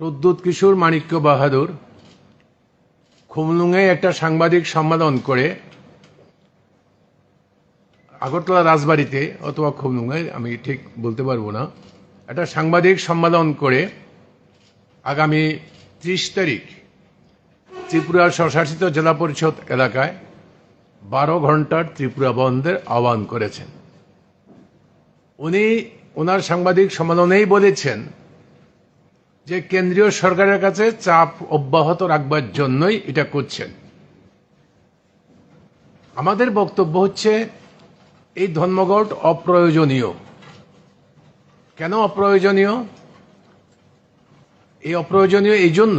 প্রদ্যুৎ কিশোর মাণিক্য বাহাদুর খুমলুঙে একটা সাংবাদিক সম্মেলন করে, আগরতলা রাজবাড়িতে অথবা খুমলুঙে আমি ঠিক বলতে পারবো না, একটা সাংবাদিক সম্মেলন করে আগামী 30 তারিখ ত্রিপুরার স্বশাসিত জেলা পরিষদ এলাকায় 12 ঘন্টার ত্রিপুরা বন্ধের আহ্বান করেছেন। উনি ওনার সাংবাদিক সম্মেলনেই বলেছেন যে কেন্দ্রীয় সরকারের কাছে চাপ অব্যাহত রাখবার জন্যই এটা করছেন। আমাদের বক্তব্য হচ্ছে এই ধর্মঘট অপ্রয়োজনীয়। কেন অপ্রয়োজনীয়? এই অপ্রয়োজনীয় এই জন্য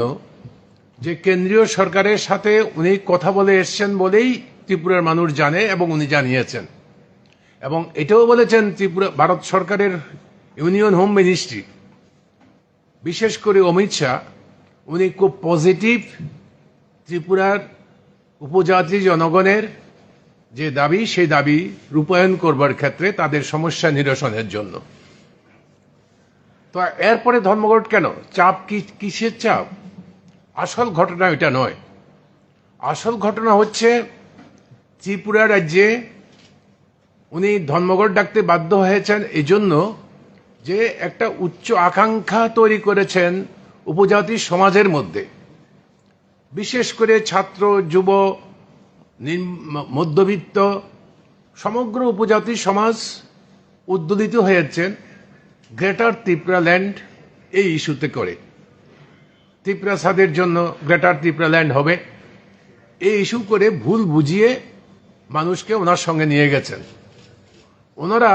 যে কেন্দ্রীয় সরকারের সাথে উনি কথা বলে এসছেন বলেই ত্রিপুরার মানুষ জানে এবং উনি জানিয়েছেন, এবং এটাও বলেছেন ত্রিপুরা ভারত সরকারের ইউনিয়ন হোম মিনিস্ট্রি, বিশেষ করে অমিত শাহ, উনি খুব পজিটিভ ত্রিপুরার উপজাতি জনগণের যে দাবি সেই দাবি রূপায়ণ করবার ক্ষেত্রে তাদের সমস্যা নিরসনের জন্য। তো এরপরে ধর্মঘট কেন? চাপ কিসের চাপ? আসল ঘটনা এটা নয়। আসল ঘটনা হচ্ছে ত্রিপুরা রাজ্যে উনি ধর্মঘট ডাকতে বাধ্য হয়েছেন এজন্য যে একটা উচ্চ আকাঙ্ক্ষা তৈরি করেছেন উপজাতি সমাজের মধ্যে, বিশেষ করে ছাত্র, যুব, মধ্যবিত্ত সমগ্র উপজাতি সমাজ উদ্বোলিত হয়েছেন গ্রেটার ত্রিপুরা ল্যান্ড এই ইস্যুতে করে। ত্রিপুরা সাদের জন্য গ্রেটার ত্রিপুরা ল্যান্ড হবে এই ইস্যু করে ভুল বুঝিয়ে মানুষকে ওনার সঙ্গে নিয়ে গেছেন। ওনারা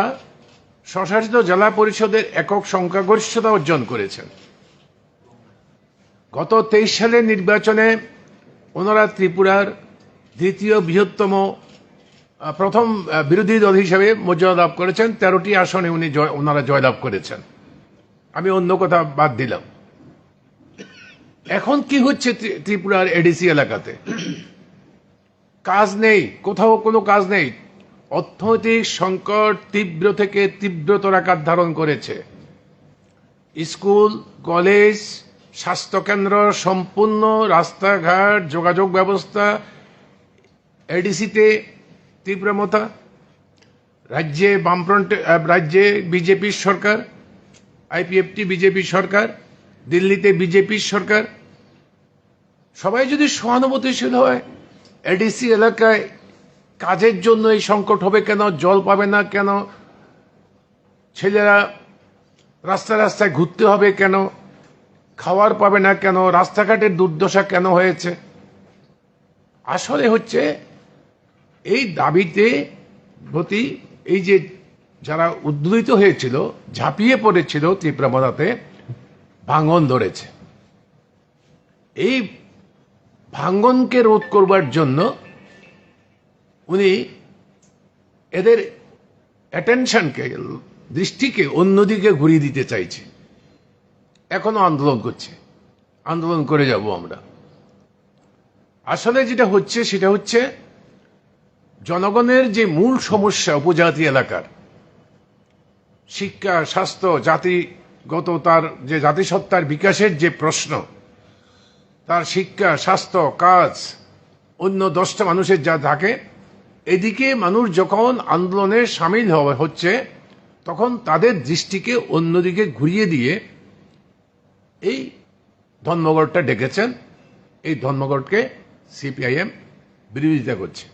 স্বশাসিত জেলা পরিষদের একক সংখ্যাগরিষ্ঠতা অর্জন করেছেন। গত 23 সালের নির্বাচনে ওনারা ত্রিপুরার দ্বিতীয় বৃহত্তম প্রথম বিরোধী দল হিসেবে মর্যাদা লাভ করেছেন। 13টি আসনে ওনারা জয়লাভ করেছেন। আমি অন্য কথা বাদ দিলাম। এখন কি হচ্ছে ত্রিপুরার এডিসি এলাকাতে? কাজ নেই, কোথাও কোনো কাজ নেই। অর্থনৈতিক সংকট তীব্র থেকে তীব্রতর আকার ধারণ করেছে। স্কুল, কলেজ, স্বাস্থ্যকেন্দ্র সম্পূর্ণ, রাস্তাঘাট, যোগাযোগ ব্যবস্থা এডিসিতে তীব্র মথা। রাজ্যে বামফ্রন্ট, রাজ্যে বিজেপির সরকার, আইপিএফটি বিজেপির সরকার, দিল্লিতে বিজেপির সরকার। সবাই যদি সহানুভূতিশীল হয়, এডিসি এলাকায় কাজের জন্য এই সংকট হবে কেন? জল পাবে না কেন? ছেলেরা রাস্তায় রাস্তায় ঘুরতে হবে কেন? খাওয়ার পাবে না কেন? রাস্তাঘাটের দুর্দশা কেন হয়েছে? আসলে হচ্ছে এই দাবিতে প্রতি এই যে যারা উদ্বুলিত হয়েছিল, ঝাঁপিয়ে পড়েছিল ত্রিপুরা মথাতে, ভাঙন ধরেছে। এই ভাঙনকে রোধ করবার জন্য উনি এদের অ্যাটেনশনকে, দৃষ্টিকে অন্যদিকে ঘুরিয়ে দিতে চাইছে। এখনো আন্দোলন করছে, আন্দোলন করে যাব আমরা। আসলে যেটা হচ্ছে সেটা হচ্ছে জনগণের যে মূল সমস্যা উপজাতি এলাকার, শিক্ষা, স্বাস্থ্য, জাতিগত তার যে জাতিসত্তার বিকাশের যে প্রশ্ন, তার শিক্ষা, স্বাস্থ্য, কাজ, অন্য 10টা মানুষের যা থাকে, এদিকে মানুষ যখন আন্দোলনে সামিল হচ্ছে তখন তাদের দৃষ্টিকে অন্যদিকে ঘুরিয়ে দিয়ে এই ধর্মঘটটা ডেকেছেন। এই ধর্মঘটকে সিপিআইএম বিরোধিতা করছে।